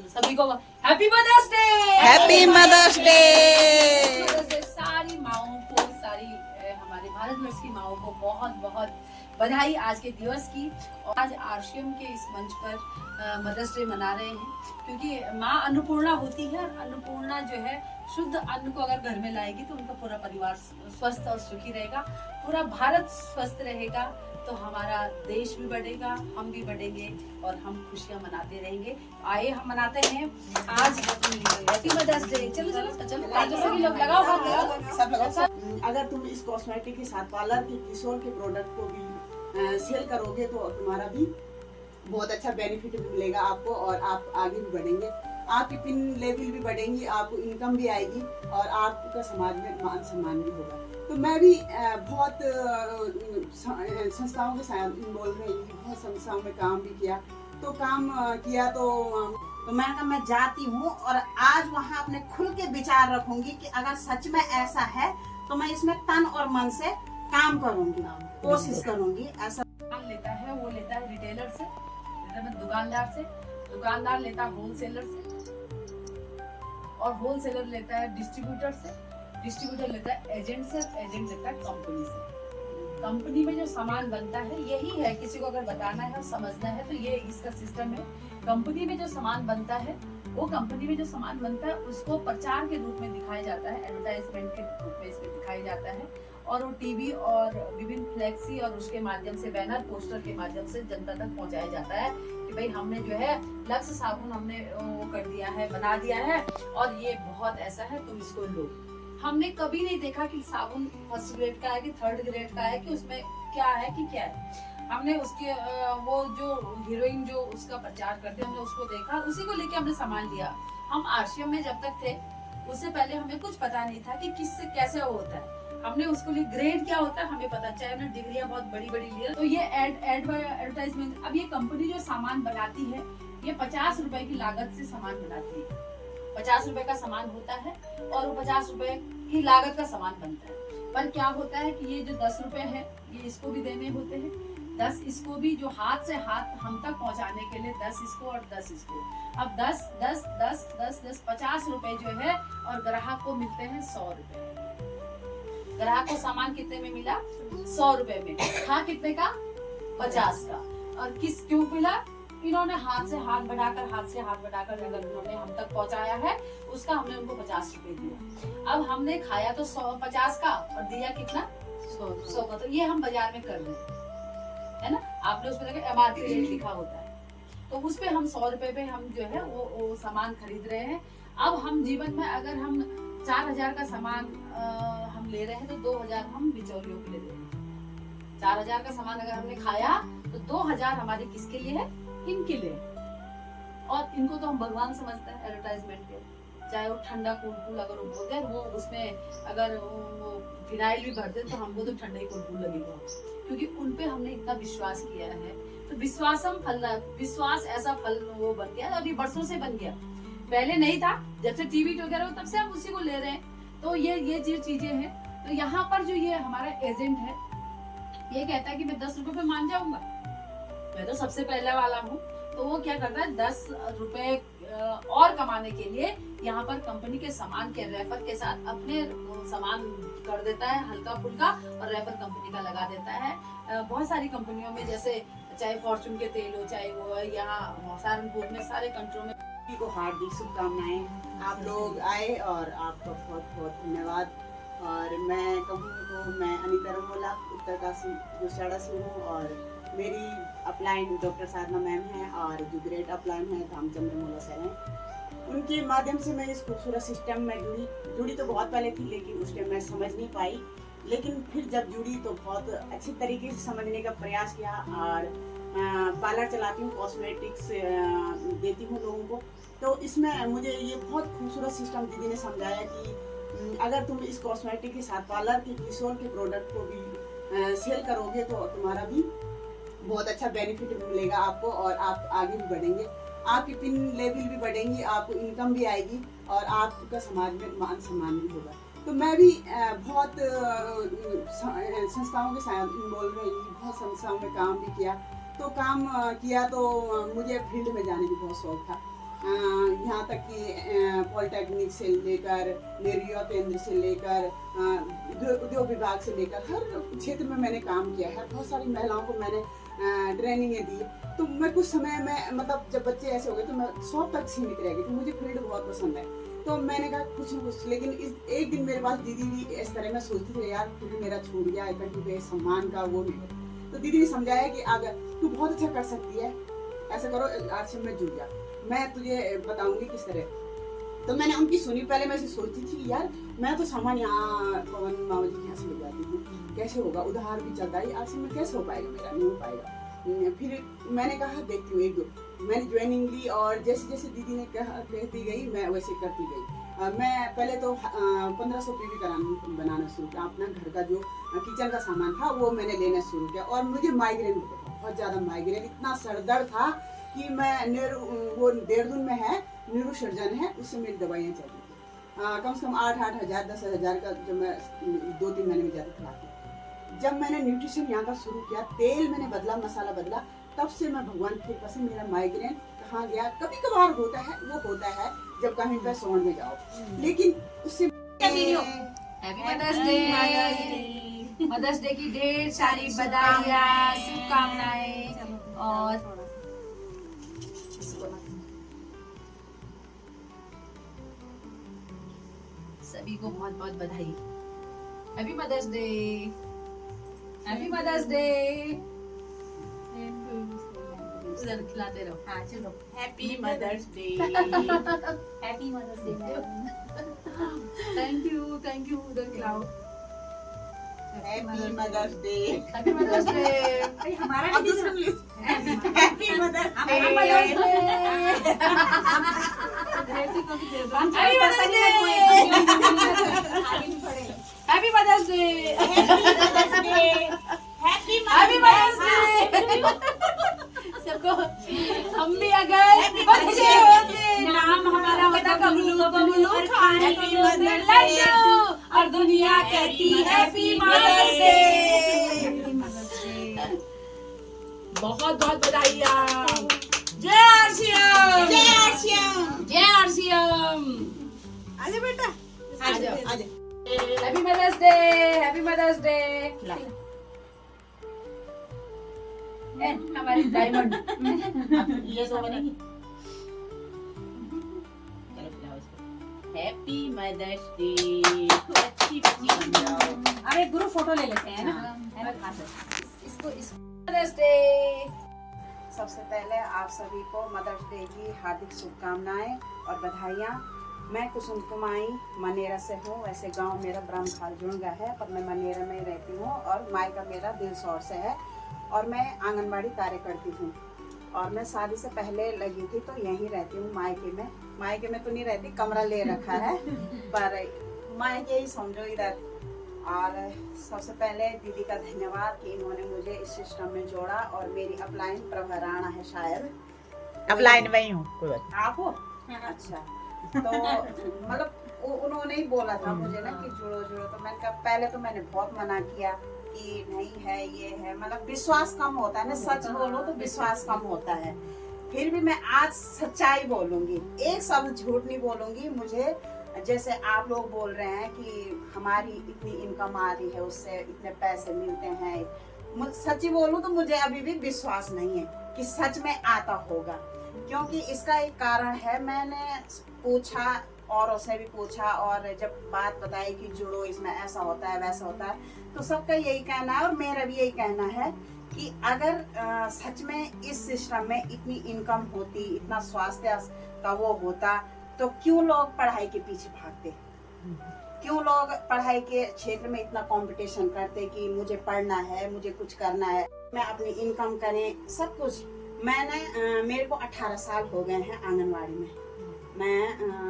सभी को happy mother's day. Happy mother's day. सारी माओं को, सारी हमारे भारतवर्ष की माओं को बहुत बहुत बधाई आज के दिवस की। और आज आरसीएम के इस मंच पर मदर्स डे मना रहे हैं, क्योंकि माँ अन्नपूर्णा होती है और अन्नपूर्णा जो है शुद्ध अन्न को अगर घर में लाएगी तो उनका पूरा परिवार स्वस्थ और सुखी रहेगा, पूरा भारत स्वस्थ रहेगा, तो हमारा देश भी बढ़ेगा, हम भी बढ़ेंगे और हम खुशियां मनाते रहेंगे। आइए हम मनाते हैं आज हैप्पी मदर्स डे। चलो चलो चलो आज सभी लोग लगाओ हाथ, लगाओ सब लगाओ। अगर तुम इस कॉस्मेटिक के साथ पार्लर के किशोर के प्रोडक्ट को भी सेल करोगे तो तुम्हारा भी बहुत अच्छा बेनिफिट भी मिलेगा आपको और आप आगे भी बढ़ेंगे, आपकी पिन लेवल भी बढ़ेंगी, आपको इनकम भी आएगी और आपका समाज में मान सम्मान भी होगा। तो मैं भी बहुत संस्थाओं के साथ इन्वॉल्व रही, बहुत संस्थाओं में काम भी किया, तो काम किया तो मैंने कहा मैं जाती हूँ और आज वहाँ अपने खुल के विचार रखूंगी कि अगर सच में ऐसा है तो मैं इसमें तन और मन से काम करूंगी, कोशिश करूंगी। ऐसा लेता है, वो लेता है रिटेलर से, दुकानदार से, दुकानदार लेता है होलसेलर से और होलसेलर लेता है डिस्ट्रीब्यूटर से, डिस्ट्रीब्यूटर लेता है एजेंट से, एजेंट लेता है कंपनी से। कंपनी में जो सामान बनता है यही है, किसी को अगर बताना है और समझना है तो ये इसका सिस्टम है। कंपनी में जो सामान बनता है, वो कंपनी में जो सामान बनता है उसको प्रचार के रूप में दिखाया जाता है, एडवर्टाइजमेंट के रूप में इसमें दिखाया जाता है और वो टीवी और विभिन्न फ्लेक्सी और उसके माध्यम से, बैनर पोस्टर के माध्यम से जनता तक पहुंचाया जाता है कि भाई हमने जो है लक्स साबुन हमने वो कर दिया है, बना दिया है और ये बहुत ऐसा है, तुम इसको लो। हमने कभी नहीं देखा कि साबुन फर्स्ट ग्रेड का है कि थर्ड ग्रेड का है, कि उसमें क्या है कि क्या है। हमने उसके वो जो हीरोइन जो उसका प्रचार करते हमने उसको देखा, उसी को लेके हमने सामान लिया। हम आरसीएम में जब तक थे उससे पहले हमें कुछ पता नहीं था कि किससे कैसे वो होता है। हमने उसको लिए ग्रेड क्या होता है हमें पता, चाहे हमने डिग्रियां बहुत बड़ी बड़ी ली। तो ये एडवर्टाइजमेंट, अब ये कंपनी जो सामान बनाती है ये 50 रुपए की लागत से सामान बनाती है, 50 रुपए का सामान होता है और वो 50 रुपए की लागत का सामान बनता है। पर क्या होता है कि ये जो 10 रुपए है ये इसको भी देने होते हैं, 10 इसको भी, जो हाथ से हाथ हम तक पहुंचाने के लिए 10 इसको और 10 इसको। अब 10 10 10 10 10 50 रुपए जो है और ग्राहक को मिलते हैं 100 रुपए। ग्राहक को सामान कितने में मिला? 100 रुपए में। था कितने का? 50 का। और किस क्यों मिला? इन्होंने हाथ से हाथ बढ़ाकर, हाथ से हाथ बढ़ाकर अगर उन्होंने हम तक पहुंचाया है उसका हमने उनको 50 रुपए दिया। अब हमने खाया तो 50 का और दिया कितना? 100 का। तो ये हम बाजार में कर रहे हैं, है ना? आपने उसमें देखा एमआरपी रेट लिखा होता है, तो उस पे हम 100 रुपए पे हम जो है वो सामान खरीद रहे हैं। अब हम जीवन में अगर हम 4000 का सामान हम ले रहे हैं तो 2000 हम बिचौलियों के लिए दे रहे हैं। 4000 का सामान अगर हमने खाया तो 2000 हमारे किसके लिए है? इनके लिए। और इनको तो हम भगवान समझते हैं एडवर्टाइजमेंट के, चाहे वो ठंडा कूल अगर वो बोलते हैं, वो उसमें अगर वो फिनाइल भी भरते तो हमको तो ठंडा ही कूल लगेगा, क्योंकि उनपे हमने इतना विश्वास किया है। तो विश्वासम फल, विश्वास ऐसा फल वो बन गया और ये बरसों से बन गया, पहले नहीं था। जब से टीवी वगैरह तब से हम उसी को ले रहे हैं। तो ये जो चीजें हैं, तो यहाँ पर जो ये हमारा एजेंट है ये कहता है कि मैं 10 रुपए पे मान जाऊंगा, मैं तो सबसे पहले वाला हूँ। तो वो क्या करता है 10 रुपए और कमाने के लिए यहाँ पर कंपनी के सामान के रेफर के साथ अपने सामान कर देता है हल्का फुल्का और रेफर कंपनी का लगा देता है। बहुत सारी कंपनियों में, जैसे चाहे फॉर्चून के तेल हो, चाहे वो यहाँ सहारनपुर में, सारे कंट्रोल में को हार्दिक शुभकामनाएं। आप लोग आए और आपका बहुत बहुत धन्यवाद। और मैं कहूँ तो मैं अनीता रमोला उत्तरकाशी जोशियाड़ा से हूँ और मेरी अपलाइन डॉक्टर साधना मैम है और जो ग्रेट अपलाइन है धामचंद रमोला सर हैं। उनके माध्यम से मैं इस खूबसूरत सिस्टम में जुड़ी तो बहुत पहले थी, लेकिन उस टाइम मैं समझ नहीं पाई, लेकिन फिर जब जुड़ी तो बहुत अच्छी तरीके से समझने का प्रयास किया। और पार्लर चलाती हूँ, कॉस्मेटिक्स देती हूँ लोगों को। तो इसमें मुझे ये बहुत खूबसूरत सिस्टम दीदी ने समझाया कि अगर तुम इस कॉस्मेटिक के साथ पार्लर के किशोर के प्रोडक्ट को भी सेल करोगे तो तुम्हारा भी बहुत अच्छा बेनिफिट भी मिलेगा आपको और आप आगे भी बढ़ेंगे, आपकी पिन लेवल भी बढ़ेंगी, आपको इनकम भी आएगी और आपका समाज में मान सम्मान भी होगा। तो मैं भी बहुत संस्थाओं के साथ इन्वॉल्व रही, बहुत संस्थाओं में काम भी किया। तो काम किया तो मुझे फील्ड में जाने की बहुत शौक था। यहाँ तक कि पॉलिटेक्निक से लेकर नेहरू युवा केंद्र से लेकर उद्योग विभाग से लेकर हर क्षेत्र में मैंने काम किया है। बहुत सारी महिलाओं को मैंने ट्रेनिंगें दी। तो मैं कुछ समय में मतलब जब बच्चे ऐसे हो गए तो मैं शॉप तक सीमित रह गई थी। मुझे फील्ड बहुत पसंद है, तो मैंने कहा कुछ न कुछ। लेकिन एक दिन मेरे पास दीदी भी इस तरह मैं सोचती थी यार क्योंकि मेरा छूट गया कहीं सम्मान का वो नहीं। तो दीदी ने समझाया कि अगर तू बहुत अच्छा कर सकती है, ऐसा करो आरसीएम में जुड़ जा, मैं तुझे बताऊंगी किस तरह। तो मैंने उनकी सुनी। पहले मैं ऐसे सोचती थी कि यार मैं तो सामान यहाँ पवन मामा जी के यहाँ से ले जाती हूँ, कैसे होगा, उधार भी चलता है, आरसीएम में कैसे हो पाएगा, मेरा नहीं हो पाएगा। फिर मैंने कहा देखती हूँ एक दो मैंने ज्वाइनिंग ली और जैसे जैसे दीदी ने कहती गई मैं वैसे करती गई। मैं पहले तो 1500 पीवी बनाना शुरू किया। अपना घर का जो किचन का सामान था वो मैंने लेना शुरू किया। और मुझे माइग्रेन होता था, बहुत ज़्यादा माइग्रेन, इतना सरदर्द था कि मैं वो देहरादून में है न्यूरो सर्जन है, उससे मेरी दवाइयाँ चलती थी। कम से कम 8-8 हज़ार 10,000 का जो मैं 2-3 महीने में जाती खिलाती। जब मैंने न्यूट्रिशन यहाँ का शुरू किया, तेल मैंने बदला, मसाला बदला, तब से मैं भगवान की कृपा से मेरा माइग्रेन कहाँ गया। कभी कभार होता है, वो होता है जब कहीं पे सोन में जाओ, लेकिन उससे happy mother's day. Mother's day की ढेर सारी बधाइयाँ, शुभकामनाएं और सभी को बहुत बहुत बधाई। Happy mother's day, happy mother's day. उधर खिलाते रहो। हाँ चलो, happy mother's day. Happy mother's day. Thank you उधर खिलाओ। Happy mother's day. Happy mother's day. हमारा happy mother's happy mother's day. Happy mother's day. Happy mother's day. Happy mother's day. सबको हम भी अगर बच्चे होते, नाम हमारा होता बबलू बबलू खान लड्डू और दुनिया कहती हैप्पी मदर्स डे। बहुत बहुत बधाइयाँ। जय आरसीएम, जय आरसीएम, जय आरसीएम। आजा बेटा, आजा, आजा। Happy mother's day, happy mother's day. हमारी डायमंड ये तो बनेगी। चलो खिलाओ इसको। Happy mother's day. अच्छी बच्ची बन जाओ। अब एक ग्रुप फोटो ले लेते हैं ना, है ना? इसको मदर्स डे। सबसे पहले आप सभी को मदर्स डे की हार्दिक शुभकामनाएं और बधाइयाँ। मैं कुसुम कुमाई मनेरा से हूँ। वैसे गांव मेरा ब्रह्मखाल जुड़गा है, पर मैं मनेरा में रहती हूँ और मायका मेरा दिलसौर से है और मैं आंगनबाड़ी कार्यकर्ती हूँ। और मैं शादी से पहले लगी थी तो यहीं रहती हूँ मायके में। मायके में तो नहीं रहती, कमरा ले रखा है, पर मायके ही समझो इधर। और सबसे पहले दीदी का धन्यवाद कि इन्होंने मुझे इस सिस्टम में जोड़ा। और मेरी अपलाइन प्रभा राणा है, शायद अपलाइन में ही हूँ। कोई बात आप हो? अच्छा, तो मतलब उन्होंने ही बोला था मुझे ना कि जुड़ो जुड़ो। तो मैंने कहा, पहले तो मैंने बहुत मना किया कि नहीं है, ये है, मतलब विश्वास कम होता है ना, सच बोलो तो विश्वास कम होता है। फिर भी मैं आज सच्चाई बोलूंगी, एक शब्द झूठ नहीं बोलूंगी। मुझे जैसे आप लोग बोल रहे हैं कि हमारी इतनी इनकम आ रही है, उससे इतने पैसे मिलते हैं, सच्ची बोलूं तो मुझे अभी भी विश्वास नहीं है कि सच में आता होगा। क्योंकि इसका एक कारण है, मैंने पूछा, औरों से भी पूछा, और जब बात बताई कि जुड़ो, इसमें ऐसा होता है वैसा होता है, तो सबका यही कहना है और मेरा भी यही कहना है कि अगर सच में इस सिस्टम में इतनी इनकम होती, इतना स्वास्थ्य का वो होता, तो क्यों लोग पढ़ाई के पीछे भागते, क्यों लोग पढ़ाई के क्षेत्र में इतना कंपटीशन करते कि मुझे पढ़ना है, मुझे कुछ करना है, मैं अपनी इनकम करें, सब कुछ। मैंने मेरे को 18 साल हो गए हैं आंगनवाड़ी में। मैं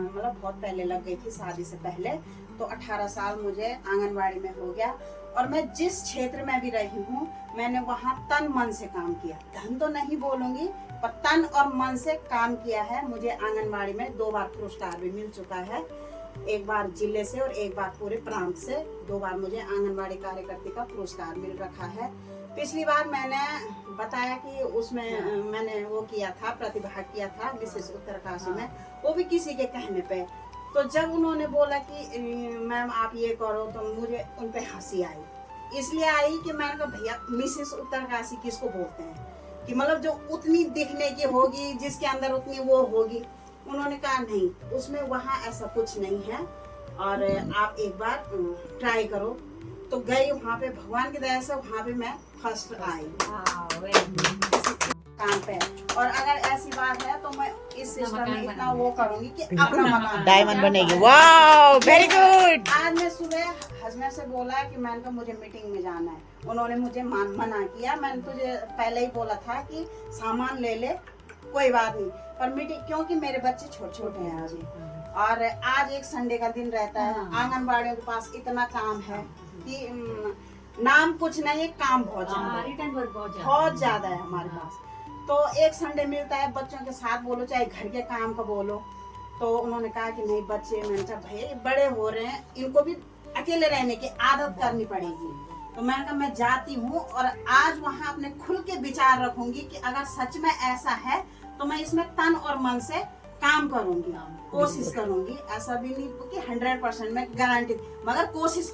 मतलब बहुत पहले लग गई थी शादी से पहले, तो 18 साल मुझे आंगनवाड़ी में हो गया। और मैं जिस क्षेत्र में भी रही हूँ, मैंने वहाँ तन मन से काम किया। धन तो नहीं बोलूंगी, पर तन और मन से काम किया है। मुझे आंगनवाड़ी में 2 बार पुरस्कार भी मिल चुका है, एक बार जिले से और एक बार पूरे प्रांत से। 2 बार मुझे आंगनवाड़ी कार्यकर्ती का पुरस्कार मिल रखा है। पिछली बार मैंने बताया कि उसमें मैंने वो किया था, प्रतिभाग किया था मिसेस उत्तरकाशी में, वो भी किसी के कहने पे। तो जब उन्होंने बोला कि मैम आप ये करो, तो मुझे उन पे हंसी आई। इसलिए आई कि मैंने कहा भैया मिसेस उत्तरकाशी किसको बोलते हैं, कि मतलब जो उतनी दिखने की होगी, जिसके अंदर उतनी वो होगी। उन्होंने कहा नहीं, उसमें वहाँ ऐसा कुछ नहीं है और आप एक बार ट्राई करो। तो गई वहाँ पे, भगवान की दया से वहाँ पे मैं फर्स्ट आई काम पे। और अगर ऐसी बात है तो मैं इस सिस्टम में इतना वो करूंगी कि अपना मकान डायमंड बनेगी। Wow very good. आज मैं सुबह हस्बैंड से बोला कि मैंने कहा मुझे मीटिंग में जाना है, उन्होंने मुझे मना किया। मैंने तुझे पहले ही बोला था कि सामान ले ले, कोई बात नहीं, पर मीटिंग, क्योंकि मेरे बच्चे छोटे छोटे हैं अभी, और आज एक संडे का दिन रहता है। आंगनबाड़ियों के पास इतना काम है कि नाम कुछ नहीं है, काम बहुत ज्यादा, बहुत ज्यादा है हमारे पास। तो एक संडे मिलता है, बच्चों के साथ बोलो, चाहे घर के काम का बोलो। तो उन्होंने कहा कि नहीं बच्चे, मैंने कहा भाई बड़े हो रहे हैं, इनको भी अकेले रहने की आदत करनी पड़ेगी। तो मैंने कहा मैं जाती हूँ और आज वहाँ अपने खुल के विचार रखूंगी कि अगर सच में ऐसा है तो मैं इसमें तन और मन से काम करूंगी, कोशिश करूंगी। ऐसा भी नहीं कि 100% मैं गारंटी, मगर कोशिश